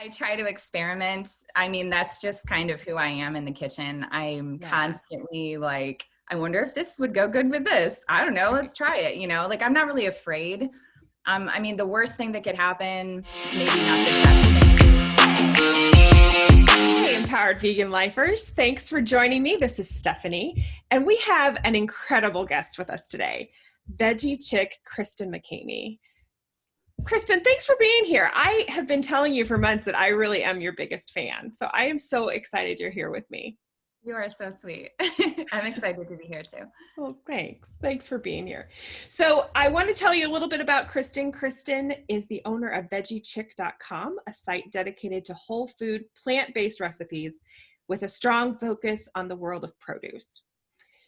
I try to experiment. I mean, that's just kind of who I am in the kitchen. I'm constantly like, I wonder if this would go good with this. I don't know. Let's try it. Like I'm not really afraid. I mean, the worst thing that could happen is maybe not the best thing. Hey, Empowered Vegan Lifers. Thanks for joining me. This is Stephanie, and we have an incredible guest with us today, Veggie Chick Kristen McCamey. Kristen, thanks for being here. I have been telling you for months that I really am your biggest fan. So I am so excited you're here with me. You are so sweet. I'm excited to be here too. Well, thanks. Thanks for being here. So I want to tell you a little bit about Kristen. Kristen is the owner of VeggieChick.com, a site dedicated to whole food, plant-based recipes with a strong focus on the world of produce.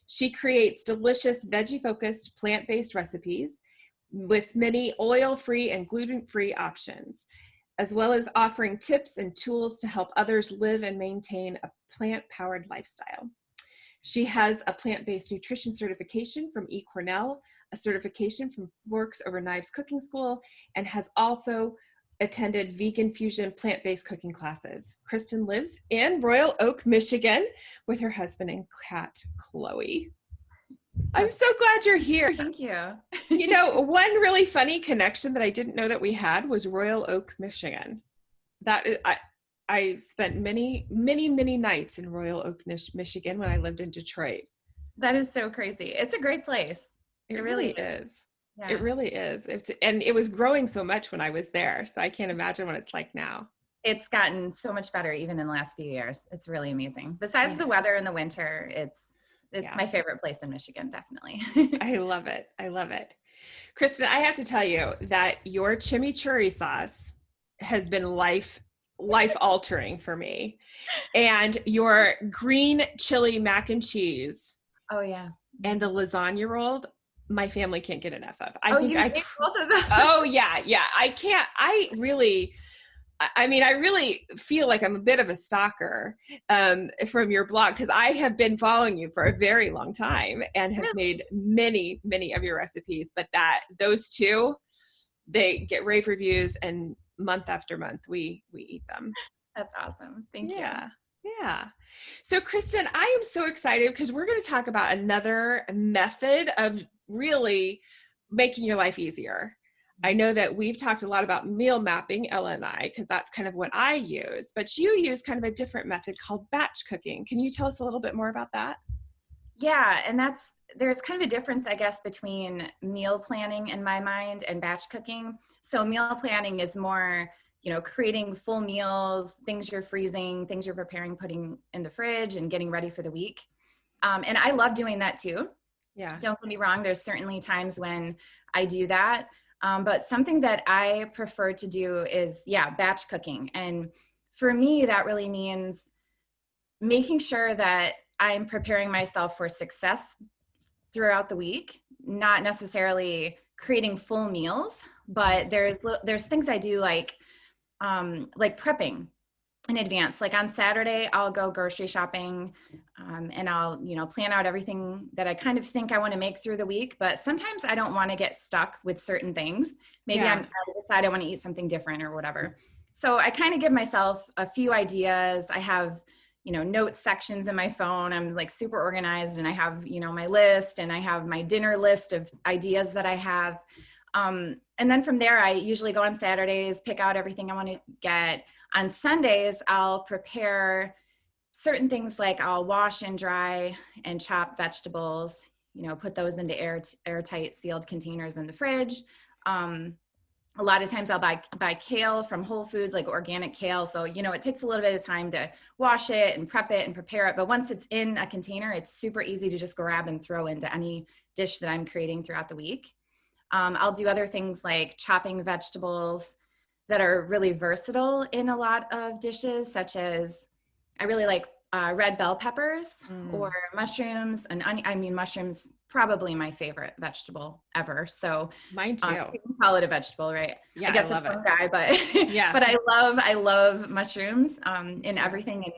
She creates delicious veggie-focused, plant-based recipes with many oil-free and gluten-free options, as well as offering tips and tools to help others live and maintain a plant-powered lifestyle. She has a plant-based nutrition certification from eCornell, a certification from Works Over Knives Cooking School, and has also attended vegan fusion plant-based cooking classes. Kristen lives in Royal Oak, Michigan with her husband and cat, Chloe. I'm so glad you're here. Thank you. One really funny connection that I didn't know that we had was Royal Oak, Michigan. That is, I spent many, many, many nights in Royal Oak, Michigan when I lived in Detroit. That is so crazy. It's a great place. It really is. Yeah. It really is. And it was growing so much when I was there. So I can't imagine what it's like now. It's gotten so much better even in the last few years. It's really amazing. Besides the weather in the winter, it's my favorite place in Michigan, definitely. I love it. I love it. Kristen, I have to tell you that your chimichurri sauce has been life altering for me. And your green chili mac and cheese. Oh yeah. And the lasagna rolls, my family can't get enough of. I think both of them. Oh yeah. Yeah. I really feel like I'm a bit of a stalker from your blog, because I have been following you for a very long time and have made many, many of your recipes, but those two, they get rave reviews, and month after month we eat them. That's awesome. Thank you. Yeah. So Kristen, I am so excited because we're going to talk about another method of really making your life easier. I know that we've talked a lot about meal mapping, Ella and I, because that's kind of what I use, but you use kind of a different method called batch cooking. Can you tell us a little bit more about that? Yeah. And there's kind of a difference, I guess, between meal planning in my mind and batch cooking. So meal planning is more, creating full meals, things you're freezing, things you're preparing, putting in the fridge and getting ready for the week. And I love doing that too. Yeah. Don't get me wrong. There's certainly times when I do that. But something that I prefer to do is, batch cooking. And for me, that really means making sure that I'm preparing myself for success throughout the week, not necessarily creating full meals, but there's things I do like prepping in advance. Like on Saturday, I'll go grocery shopping and I'll, plan out everything that I kind of think I want to make through the week. But sometimes I don't want to get stuck with certain things. Maybe I decide I want to eat something different or whatever. So I kind of give myself a few ideas. I have, note sections in my phone. I'm like super organized, and I have, my list, and I have my dinner list of ideas that I have. And then from there, I usually go on Saturdays, pick out everything I want to get. On Sundays, I'll prepare certain things, like I'll wash and dry and chop vegetables, put those into airtight sealed containers in the fridge. A lot of times I'll buy kale from Whole Foods, like organic kale. So, it takes a little bit of time to wash it and prep it and prepare it. But once it's in a container, it's super easy to just grab and throw into any dish that I'm creating throughout the week. I'll do other things like chopping vegetables that are really versatile in a lot of dishes, such as I really like red bell peppers or mushrooms and mushrooms, probably my favorite vegetable ever. So mine too. You can call it a vegetable, right? Yeah, I guess I love it's it. guy, but yeah. But I love mushrooms in everything,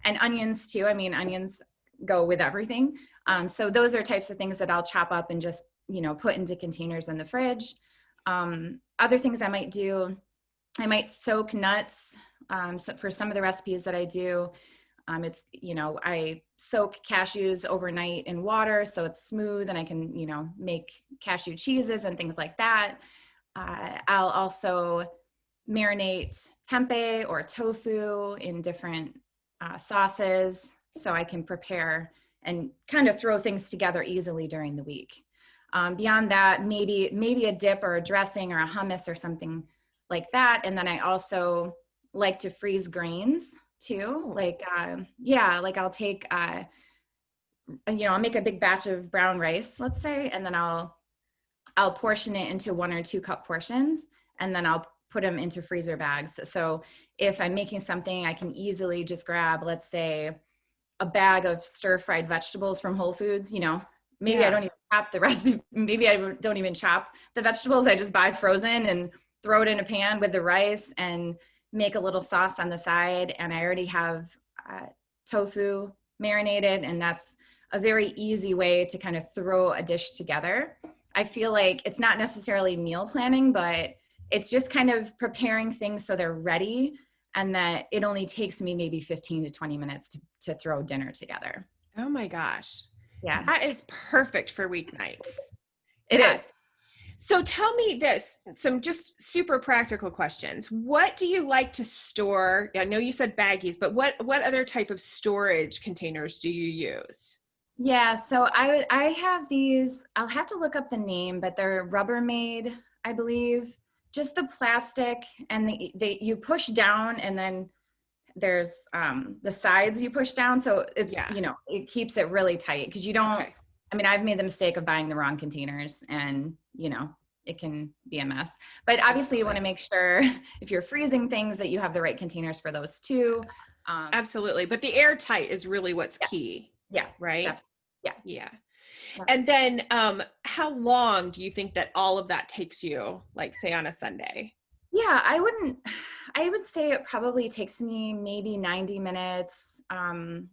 and onions too. Onions go with everything. So those are types of things that I'll chop up and just put into containers in the fridge. Other things I might do, I might soak nuts So for some of the recipes that I do, it's, I soak cashews overnight in water so it's smooth and I can, make cashew cheeses and things like that. I'll also marinate tempeh or tofu in different sauces so I can prepare and kind of throw things together easily during the week. Beyond that, maybe a dip or a dressing or a hummus or something like that. And then I also like to freeze grains too. Like, like I'll take, I'll make a big batch of brown rice, let's say, and then I'll portion it into 1 or 2 cup portions, and then I'll put them into freezer bags. So if I'm making something, I can easily just grab, let's say, a bag of stir-fried vegetables from Whole Foods. Maybe I don't even chop the rest. Maybe I don't even chop the vegetables. I just buy frozen and throw it in a pan with the rice and make a little sauce on the side. And I already have tofu marinated, and that's a very easy way to kind of throw a dish together. I feel like it's not necessarily meal planning, but it's just kind of preparing things so they're ready, and that it only takes me maybe 15 to 20 minutes to throw dinner together. Oh my gosh. Yeah. That is perfect for weeknights. It is. So tell me this, some just super practical questions. What do you like to store? I know you said baggies, but what other type of storage containers do you use? Yeah, so I have these, I'll have to look up the name, but they're Rubbermaid, I believe. Just the plastic, and you push down, and then there's the sides you push down. So it's, it keeps it really tight, because you don't, I've made the mistake of buying the wrong containers, and, it can be a mess. But obviously you want to make sure if you're freezing things that you have the right containers for those too. Absolutely. But the airtight is really what's key. Yeah. Right? Definitely. Yeah. And then how long do you think that all of that takes you, like say on a Sunday? Yeah, I would say it probably takes me maybe 90 minutes,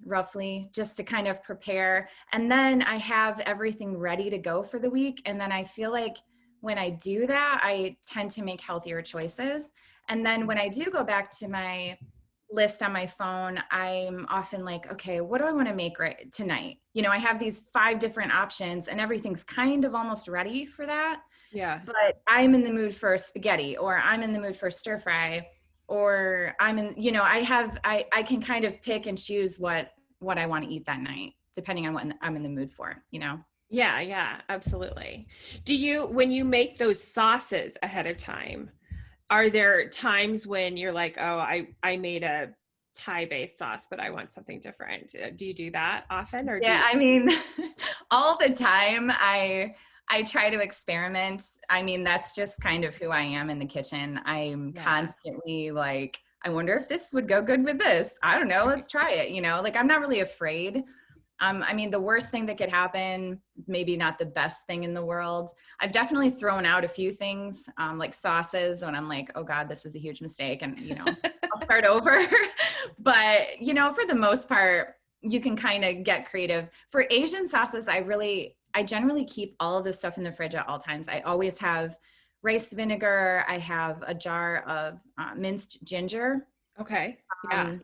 roughly, just to kind of prepare. And then I have everything ready to go for the week. And then I feel like when I do that, I tend to make healthier choices. And then when I do go back to my list on my phone, I'm often like, okay, what do I want to make right tonight? I have these 5 different options, and everything's kind of almost ready for that. Yeah. But I'm in the mood for spaghetti, or I'm in the mood for stir fry, or I'm in, I can kind of pick and choose what I want to eat that night, depending on what I'm in the mood for, Yeah, absolutely. When you make those sauces ahead of time, are there times when you're like, oh, I made a Thai-based sauce, but I want something different? Do you do that often? Or all the time I try to experiment. That's just kind of who I am in the kitchen. I'm constantly like, I wonder if this would go good with this. I don't know. Let's try it. Like, I'm not really afraid. The worst thing that could happen, maybe not the best thing in the world. I've definitely thrown out a few things, like sauces, when I'm like, oh God, this was a huge mistake. And, I'll start over. But, for the most part, you can kind of get creative. For Asian sauces, I generally keep all of this stuff in the fridge at all times. I always have rice vinegar. I have a jar of minced ginger. Okay. Yeah.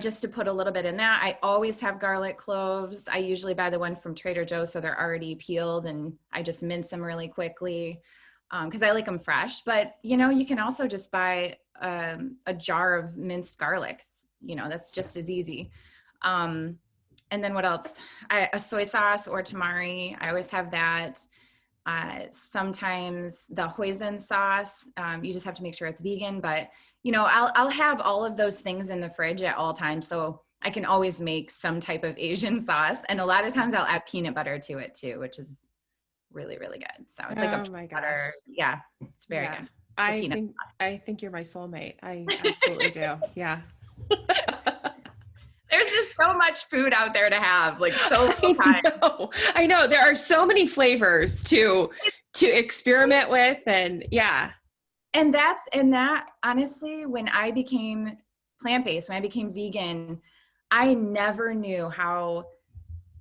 Just to put a little bit in that. I always have garlic cloves. I usually buy the one from Trader Joe's, so they're already peeled, and I just mince them really quickly because I like them fresh. But, you can also just buy a jar of minced garlics. That's just as easy. And then what else? A soy sauce or tamari. I always have that. Sometimes the hoisin sauce. You just have to make sure it's vegan, but I'll have all of those things in the fridge at all times, so I can always make some type of Asian sauce. And a lot of times I'll add peanut butter to it too, which is really, really good. So it's like a peanut butter. Yeah, it's very good. I think you're my soulmate. I absolutely do. Yeah. There's just so much food out there to have, like so little time. I know. There are so many flavors to experiment with, and yeah. And that honestly, when I became plant-based, when I became vegan, I never knew how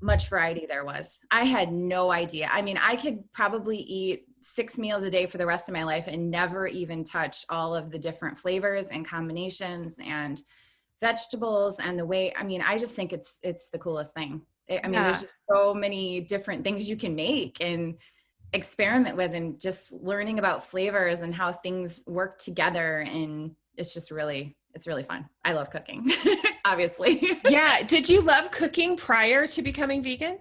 much variety there was. I had no idea. I could probably eat 6 meals a day for the rest of my life and never even touch all of the different flavors and combinations and vegetables and the way, I mean, I just think it's the coolest thing. I mean, there's Yeah. just so many different things you can make and experiment with, and just learning about flavors and how things work together. And it's really fun. I love cooking, obviously. Yeah. Did you love cooking prior to becoming vegan?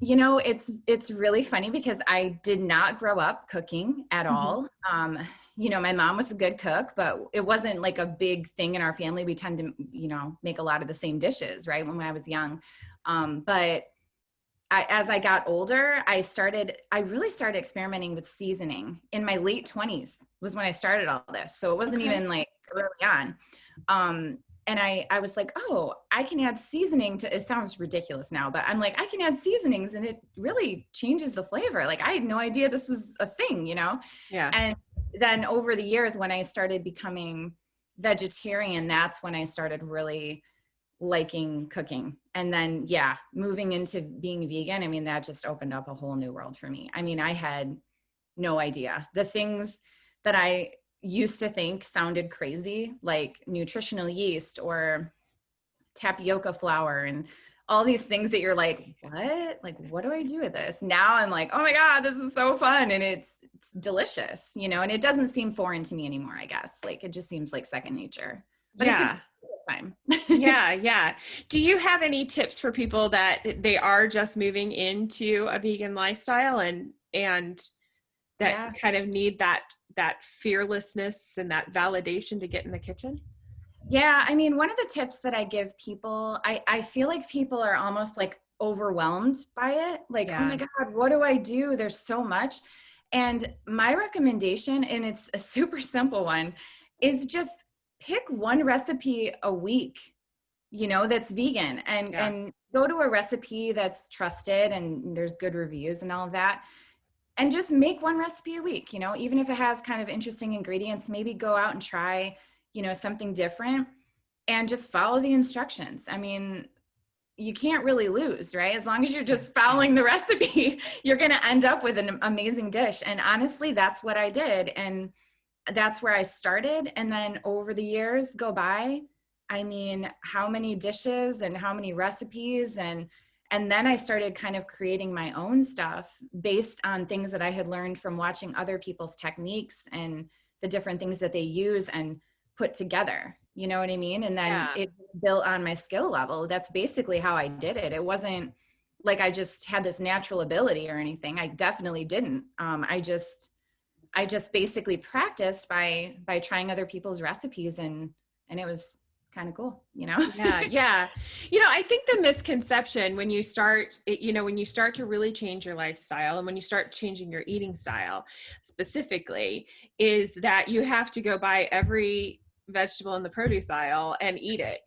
You know, it's really funny because I did not grow up cooking at Mm-hmm. all. You know, my mom was a good cook, but it wasn't like a big thing in our family. We tend to, you know, make a lot of the same dishes, right? When I was young. But as I got older, I really started experimenting with seasoning in my late 20s was when I started all this. So it wasn't Okay. even like early on. And I was like, oh, I can add seasoning to, it sounds ridiculous now, but I'm like, I can add seasonings and it really changes the flavor. Like I had no idea this was a thing, you know? Yeah. And then over the years, when I started becoming vegetarian, that's when I started really liking cooking. And then, yeah, moving into being vegan, I mean, that just opened up a whole new world for me. I mean, I had no idea. The things that I used to think sounded crazy, like nutritional yeast or tapioca flour and all these things that you're like, what? Like, what do I do with this? Now I'm like, oh my God, this is so fun. And it's delicious, you know, and it doesn't seem foreign to me anymore, I guess. Like, it just seems like second nature, but it took Yeah. time. Yeah, yeah. Do you have any tips for people that they are just moving into a vegan lifestyle and that Yeah. kind of need that fearlessness and that validation to get in the kitchen? Yeah. I mean, one of the tips that I give people, I feel like people are almost like overwhelmed by it. Like, oh my Yeah. God, what do I do? There's so much. And my recommendation, and it's a super simple one, is just pick one recipe a week, you know, that's vegan, Yeah. and go to a recipe that's trusted and there's good reviews and all of that. And just make one recipe a week, you know, even if it has kind of interesting ingredients, maybe go out and try, you know, something different and just follow the instructions. I mean, you can't really lose, right? As long as you're just following the recipe, you're going to end up with an amazing dish. And honestly, that's what I did. And that's where I started. And then over the years go by, I mean, how many dishes and how many recipes, and then I started kind of creating my own stuff based on things that I had learned from watching other people's techniques and the different things that they use and put together. You know what I mean? And then Yeah. it built on my skill level. That's basically how I did it. It wasn't like I just had this natural ability or anything. I definitely didn't. I just basically practiced by trying other people's recipes, and it was kind of cool, you know? Yeah, yeah. I think the misconception when you start, when you start to really change your lifestyle and when you start changing your eating style specifically, is that you have to go buy every vegetable in the produce aisle and eat it,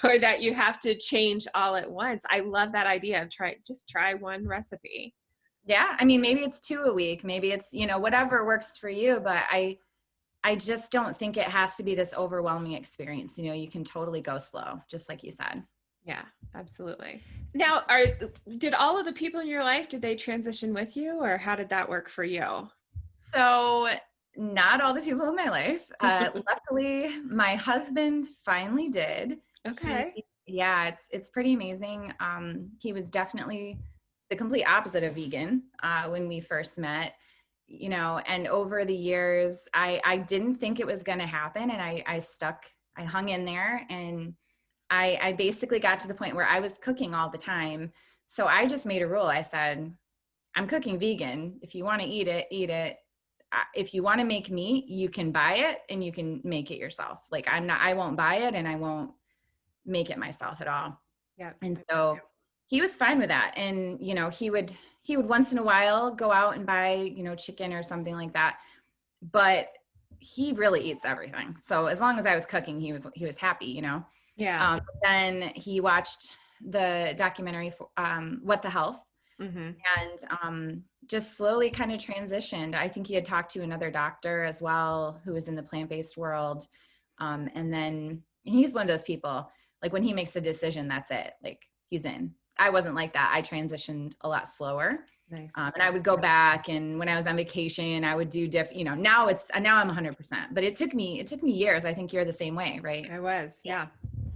or that you have to change all at once. I love that idea of just try one recipe. Yeah, I mean, maybe it's 2 a week, maybe it's, you know, whatever works for you, but I just don't think it has to be this overwhelming experience. You know, you can totally go slow, just like you said. Yeah, absolutely. Now, did all of the people in your life, did they transition with you, or how did that work for you? So, not all the people in my life. Luckily, my husband finally did. He, Okay. yeah, it's pretty amazing. He was definitely the complete opposite of vegan when we first met, you know. And over the years, I didn't think it was going to happen, and I hung in there, and I basically got to the point where I was cooking all the time. So I just made a rule. I said, I'm cooking vegan. If you want to eat it, eat it. If you want to make meat, you can buy it and you can make it yourself. Like I won't buy it and I won't make it myself at all. Yeah. And so he was fine with that. And, you know, he would once in a while go out and buy, you know, chicken or something like that. But he really eats everything. So as long as I was cooking, he was happy, you know. Yeah. Then he watched the documentary for, What the Health, Mm-hmm. and just slowly kind of transitioned. I think he had talked to another doctor as well who was in the plant-based world. And then he's one of those people, like when he makes a decision, that's it. Like he's in. I wasn't like that. I transitioned a lot slower. Nice. And I would go back, and when I was on vacation, I would do now I'm 100%, but it took me years. I think you're the same way, right? I was. Yeah.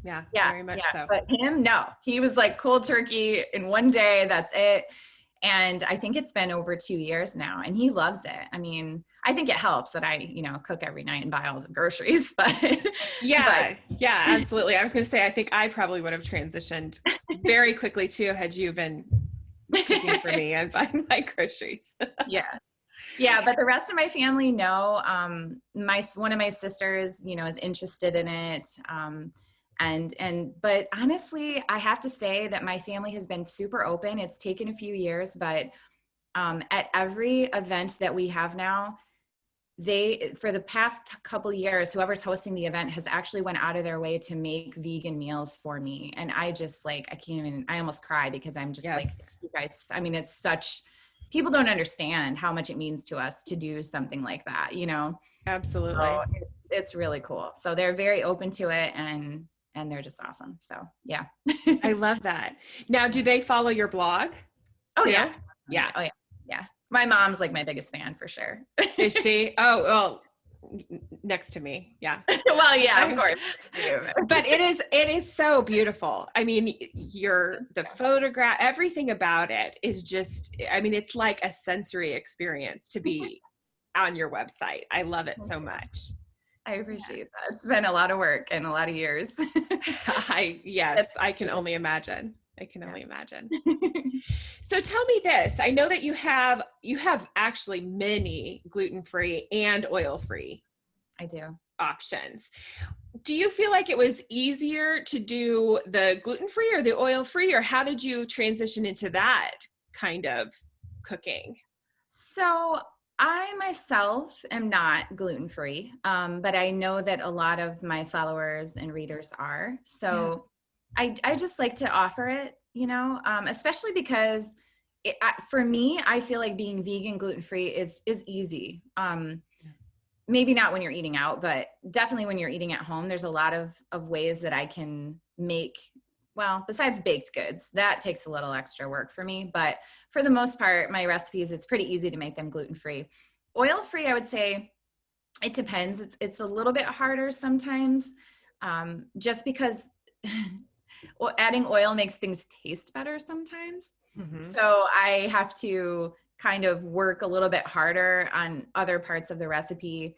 Yeah. Yeah. Very much Yeah. so. But him, no, he was like cold turkey in one day. That's it. And I think it's been over 2 years now, and he loves it. I mean, I think it helps that I, cook every night and buy all the groceries, but Yeah. Yeah, absolutely. I was going to say, I think I probably would have transitioned very quickly too, had you been cooking for me and buying my groceries. yeah. Yeah, but the rest of my family, no. One of my sisters, is interested in it. But honestly, I have to say that my family has been super open. It's taken a few years, but at every event that we have now, for the past couple of years, whoever's hosting the event has actually went out of their way to make vegan meals for me. And I just I can't even, I almost cry because I'm just Yes. you guys, I mean, people don't understand how much it means to us to do something like that, Absolutely. So it's really cool. So they're very open to it, and they're just awesome. So yeah. I love that. Now, do they follow your blog Oh too? yeah. Yeah. Oh yeah. Yeah. My mom's like my biggest fan for sure. Is she? Oh, well, next to me. Yeah. Well, yeah, of course. But it is so beautiful. I mean, the photograph, everything about it is just, I mean, it's like a sensory experience to be on your website. I love it so much. I appreciate that. It's been a lot of work and a lot of years. Yes, I can only imagine. I can only imagine. So tell me this. I know that you have actually many gluten-free and oil-free. I do. Options. Do you feel like it was easier to do the gluten-free or the oil-free, or how did you transition into that kind of cooking? So I myself am not gluten-free, but I know that a lot of my followers and readers are. So I just like to offer it, especially because for me, I feel like being vegan, gluten-free is easy. Maybe not when you're eating out, but definitely when you're eating at home, there's a lot of ways that I can make, well, besides baked goods, that takes a little extra work for me. But for the most part, my recipes, it's pretty easy to make them gluten-free. Oil-free, I would say it depends. It's a little bit harder sometimes, just because adding oil makes things taste better sometimes. Mm-hmm. So I have to kind of work a little bit harder on other parts of the recipe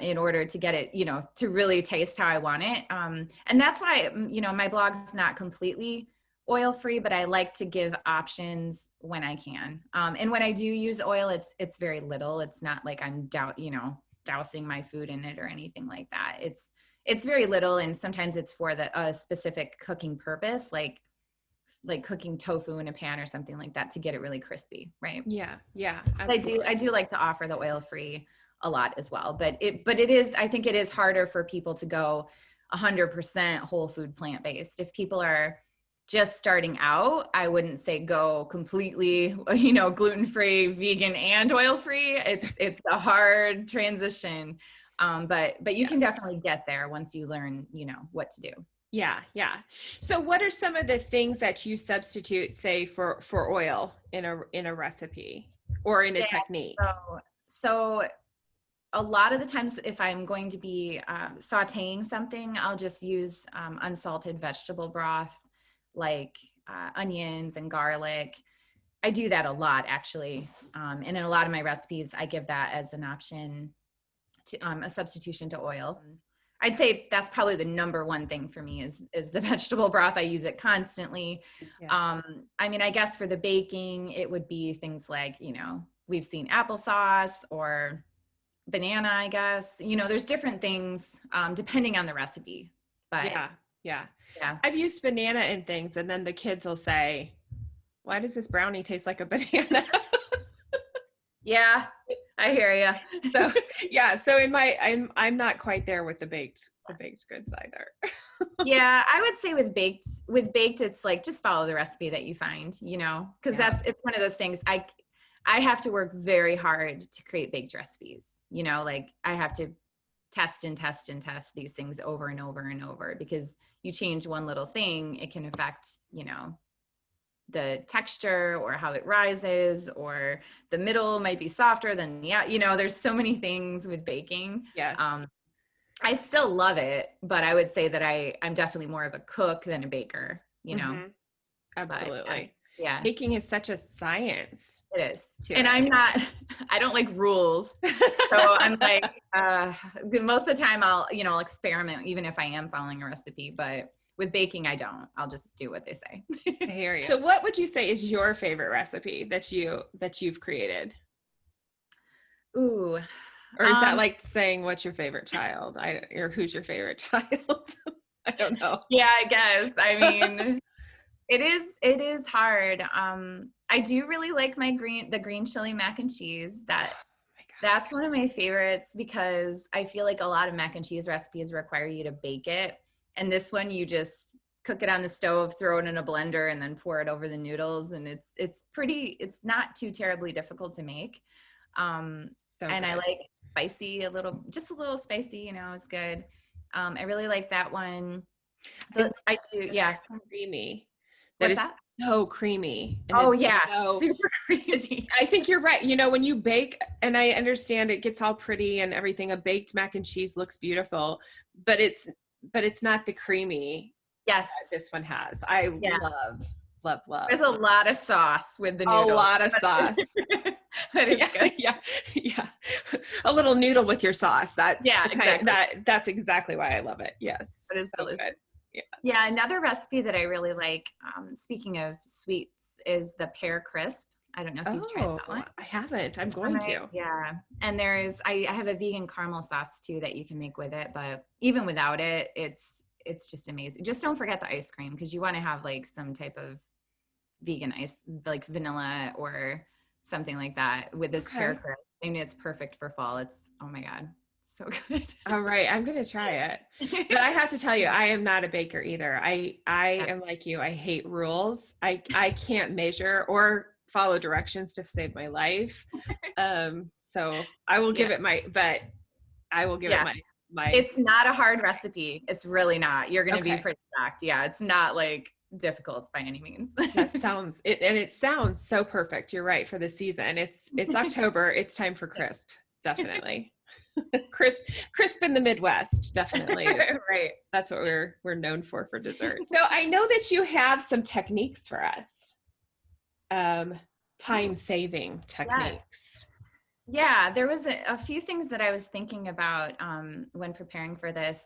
in order to get it, to really taste how I want it. And that's why, my blog's not completely oil-free, but I like to give options when I can. And when I do use oil, it's very little. It's not like I'm dousing my food in it or anything like that. It's very little. And sometimes it's for a specific cooking purpose, like cooking tofu in a pan or something like that to get it really crispy, right? Yeah, absolutely. I do like to offer the oil-free a lot as well, but I think it is harder for people to go 100% whole food plant-based. If people are just starting out, I wouldn't say go completely, gluten-free, vegan, and oil-free. It's a hard transition, but you can definitely get there once you learn, what to do. Yeah. So what are some of the things that you substitute, say, for oil in a recipe or in a technique? So a lot of the times if I'm going to be sauteing something, I'll just use unsalted vegetable broth, like onions and garlic. I do that a lot, actually. And in a lot of my recipes, I give that as an option to a substitution to oil. I'd say that's probably the number one thing for me is the vegetable broth. I use it constantly. Yes. I mean, I guess for the baking, it would be things like, we've seen applesauce or banana, I guess. There's different things depending on the recipe. But yeah. I've used banana in things, and then the kids will say, "Why does this brownie taste like a banana?" Yeah, I hear you. So I'm not quite there with the baked goods either. Yeah, I would say with baked, it's like just follow the recipe that you find, because it's one of those things. I have to work very hard to create baked recipes. Like I have to test and test and test these things over and over and over, because you change one little thing, it can affect, the texture or how it rises, or the middle might be softer than there's so many things with baking. Yes. I still love it, but I would say that I'm definitely more of a cook than a baker, Mm-hmm. but Absolutely. yeah, Baking is such a science it is. to And it. I don't like rules. So I'm like, most of the time I'll experiment even if I am following a recipe, but with baking, I don't. I'll just do what they say. I hear you. So what would you say is your favorite recipe that you've created? Ooh. Or is that like saying what's your favorite child? Or who's your favorite child? I don't know. Yeah, I guess. I mean, it is hard. I do really like the green chili mac and cheese. That's one of my favorites because I feel like a lot of mac and cheese recipes require you to bake it. And this one, you just cook it on the stove, throw it in a blender, and then pour it over the noodles. And it's not too terribly difficult to make. So and good. I like spicy, just a little spicy, it's good. I really like that one. I do, yeah. Creamy. That What's is that? so creamy. And Oh it's yeah, so super creamy. I think you're right. When you bake, and I understand it gets all pretty and everything, a baked mac and cheese looks beautiful, but it's not the creamy Yes. that this one has. I Yeah. love. There's a lot of sauce with the A noodles. lot of sauce. But it's good. Yeah. A little noodle with your sauce. Exactly. That's exactly why I love it. Yes. It is So delicious. good. Yeah. Another recipe that I really like, speaking of sweets, is the pear crisp. I don't know if you've tried that one. I haven't. I'm going to. Yeah. And I have a vegan caramel sauce too that you can make with it, but even without it, it's just amazing. Just don't forget the ice cream, because you want to have like some type of vegan ice, like vanilla or something like that with this pear crisp. I mean, it's perfect for fall. Oh my God, so good. All right, I'm gonna try it. But I have to tell you, I am not a baker either. I am like you. I hate rules. I can't measure or follow directions to save my life. So I will give it my It's not a hard recipe. It's really not. You're going to be pretty shocked. Yeah, it's not like difficult by any means. That sounds it, and it sounds so perfect. You're right, for the season. It's October. It's time for crisp. Definitely. Crisp in the Midwest, definitely. Right. That's what we're known for dessert. So I know that you have some techniques for us. Time saving techniques. Yes. Yeah, there was a few things that I was thinking about when preparing for this.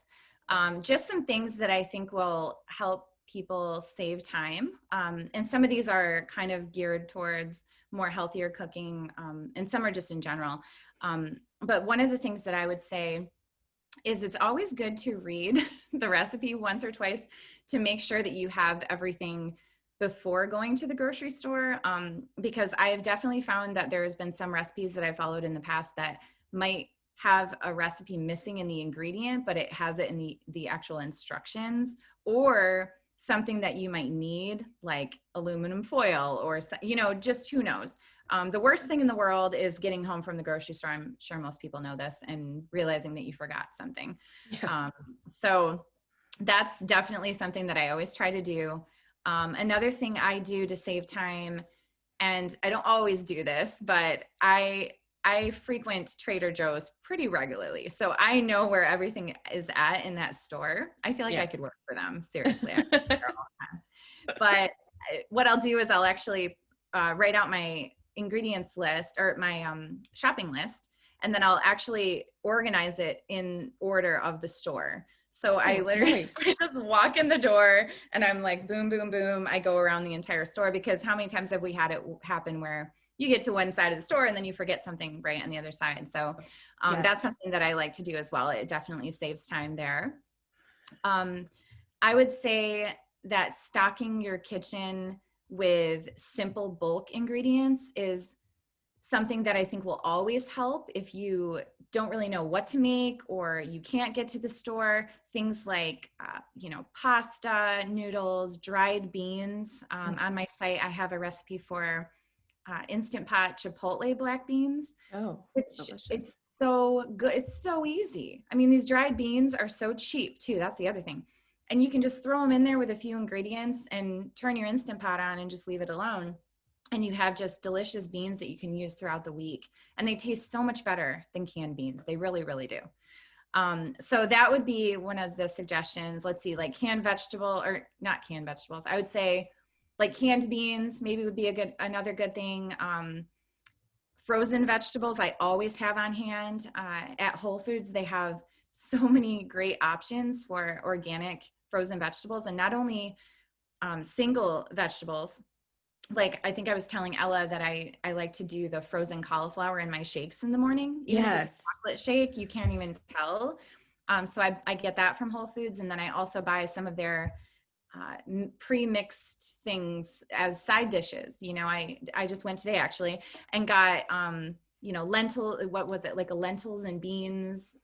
Just some things that I think will help people save time. And some of these are kind of geared towards more healthier cooking, and some are just in general. But one of the things that I would say is it's always good to read the recipe once or twice to make sure that you have everything before going to the grocery store, because I've definitely found that there's been some recipes that I followed in the past that might have a recipe missing in the ingredient, but it has it in the actual instructions, or something that you might need, like aluminum foil, or just who knows. The worst thing in the world is getting home from the grocery store. I'm sure most people know this, and realizing that you forgot something. Yeah. So that's definitely something that I always try to do. Another thing I do to save time, and I don't always do this, but I frequent Trader Joe's pretty regularly. So I know where everything is at in that store. I feel like I could work for them. Seriously. But what I'll do is I'll actually write out my ingredients list, or my shopping list, and then I'll actually organize it in order of the store. So I literally I just walk in the door and I'm like, boom, boom, boom. I go around the entire store, because how many times have we had it happen where you get to one side of the store and then you forget something right on the other side? So that's something that I like to do as well. It definitely saves time there. I would say that stocking your kitchen with simple bulk ingredients is something that I think will always help if you don't really know what to make, or you can't get to the store. Things like, pasta, noodles, dried beans. On my site, I have a recipe for Instant Pot Chipotle black beans. Oh, it's so good. It's so easy. I mean, these dried beans are so cheap too. That's the other thing. and you can just throw them in there with a few ingredients and turn your Instant Pot on and just leave it alone. And you have just delicious beans that you can use throughout the week. And they taste so much better than canned beans. They really, really do. So that would be one of the suggestions. Let's see, like canned vegetable, or not canned vegetables. I would say like canned beans maybe would be another good thing. Frozen vegetables I always have on hand. At Whole Foods, they have so many great options for organic frozen vegetables, and not only single vegetables. Like I think I was telling Ella that I like to do the frozen cauliflower in my shakes in the morning. Even if it's chocolate shake, you can't even tell. So I get that from Whole Foods, and then I also buy some of their pre-mixed things as side dishes. You know, I just went today actually and got you know, what was it, like a lentils and beans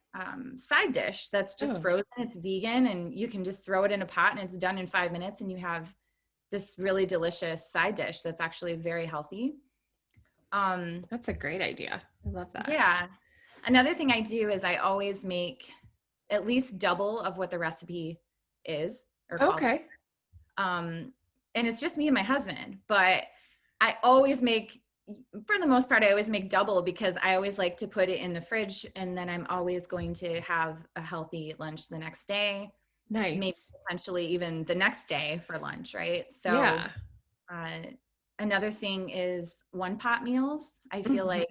side dish that's just frozen. It's vegan, and you can just throw it in a pot and it's done in 5 minutes, and you have this really delicious side dish that's actually very healthy. That's a great idea. I love that. Yeah. Another thing I do is I always make at least double of what the recipe is or calls for. And it's just me and my husband, but I always make, for the most part, I always make double because I always like to put it in the fridge, and then I'm always going to have a healthy lunch the next day. Nice. Maybe potentially even the next day for lunch, right? So yeah. Another thing is one pot meals. I feel like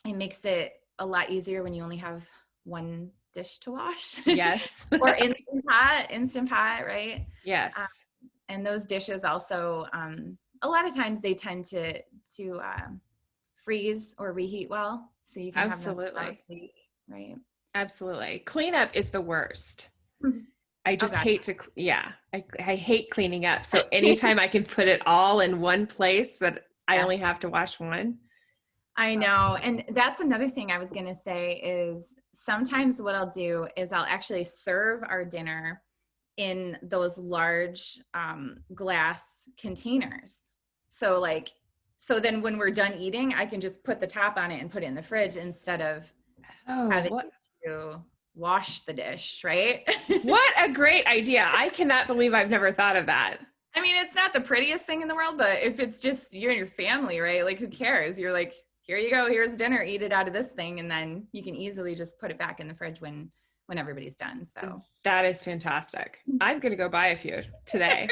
it makes it a lot easier when you only have one dish to wash. Yes. Or instant pot, right? Yes. And those dishes also, a lot of times they tend to freeze or reheat well, so you can have them for a week, right? Absolutely. Cleanup is the worst. I just hate to, I hate cleaning up. So anytime I can put it all in one place that I only have to wash one. I know. And that's another thing I was going to say is sometimes what I'll do is I'll actually serve our dinner in those large glass containers. So then when we're done eating, I can just put the top on it and put it in the fridge instead of having to wash the dish, right? What a great idea. I cannot believe I've never thought of that. I mean, it's not the prettiest thing in the world, but if it's just you and your family, right? Like, who cares? You're like, here you go, here's dinner, eat it out of this thing, and then you can easily just put it back in the fridge when everybody's done. So that is fantastic. I'm gonna go buy a few today.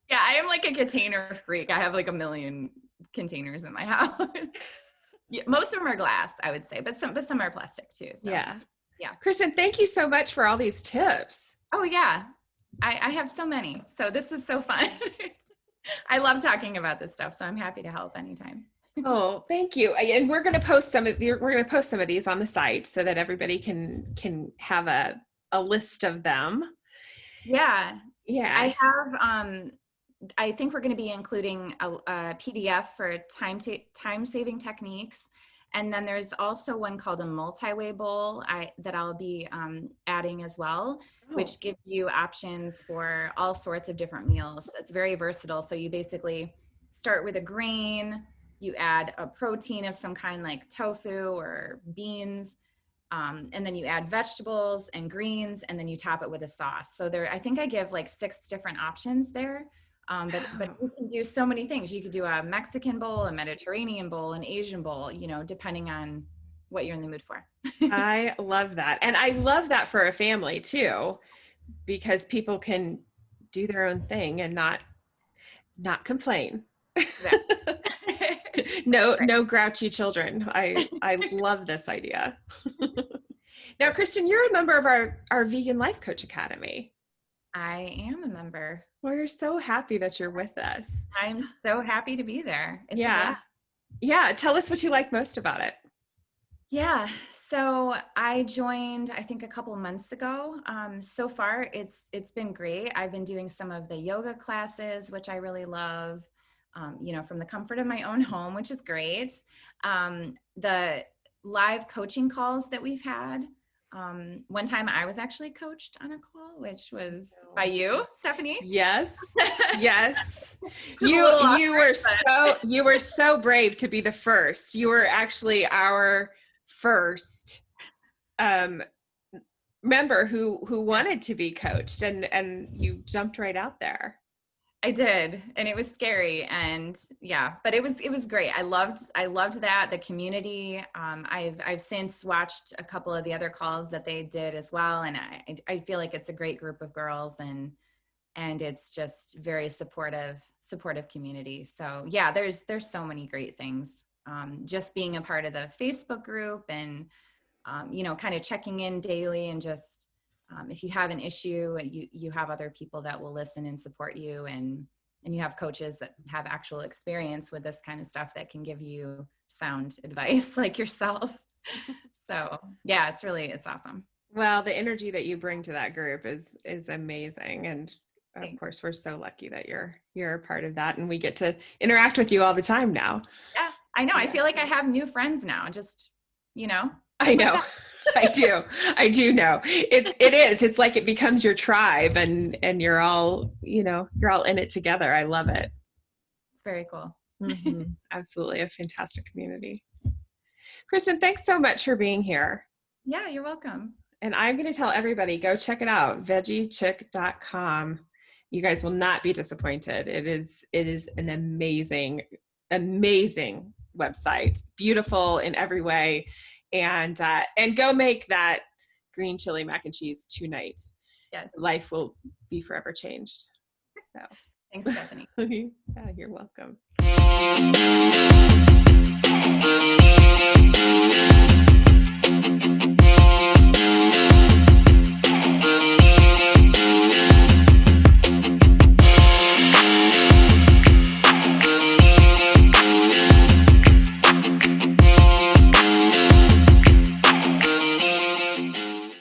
Yeah, I am like a container freak. I have like a million containers in my house. Yeah, most of them are glass, I would say, but some are plastic too. So, yeah. Kristen, thank you so much for all these tips. Oh yeah, I have so many. So this was so fun. I love talking about this stuff, so I'm happy to help anytime. Oh, thank you. And we're going to post some of these on the site so that everybody can have a list of them. Yeah. Yeah. I have I think we're going to be including a PDF for time saving techniques. And then there's also one called a multi-way bowl that I'll be adding as well, which gives you options for all sorts of different meals. It's very versatile. So you basically start with a grain, you add a protein of some kind like tofu or beans, and then you add vegetables and greens, and then you top it with a sauce. So I think I give like 6 different options there. But you can do so many things. You could do a Mexican bowl, a Mediterranean bowl, an Asian bowl, depending on what you're in the mood for. I love that. And I love that for a family too, because people can do their own thing and not complain. Exactly. No grouchy children. I love this idea. Now, Kristen, you're a member of our Vegan Life Coach Academy. I am a member. We're so happy that you're with us. I'm so happy to be there. Yeah. Tell us what you like most about it. Yeah. So I joined, I think a couple of months ago. So far it's been great. I've been doing some of the yoga classes, which I really love, from the comfort of my own home, which is great. The live coaching calls that we've had. One time I was actually coached on a call, which was by you, Stephanie. Yes. Yes. You were so brave to be the first. You were actually our first member who wanted to be coached, and you jumped right out there. I did, and it was scary, and yeah, but it was great. I loved that, the community. I've since watched a couple of the other calls that they did as well, and I feel like it's a great group of girls, and it's just very supportive community. So yeah, there's so many great things. Just being a part of the Facebook group, and kind of checking in daily, and just if you have an issue, you have other people that will listen and support you, and you have coaches that have actual experience with this kind of stuff that can give you sound advice like yourself. So yeah, it's awesome. Well, the energy that you bring to that group is amazing, and of Thanks. course we're so lucky that you're a part of that, and we get to interact with you all the time now. Yeah, I know. Yeah. I feel like I have new friends now, just I know. like I do know. It's like it becomes your tribe, and you're all, you're all in it together. I love it. it's very cool. Mm-hmm. Absolutely. A fantastic community. Kristen, thanks so much for being here. Yeah, you're welcome. And I'm going to tell everybody, go check it out, veggiechick.com. You guys will not be disappointed. It is an amazing website, beautiful in every way. And go make that green chili mac and cheese tonight. Yes. Life will be forever changed. So. Thanks, Stephanie. Yeah, you're welcome.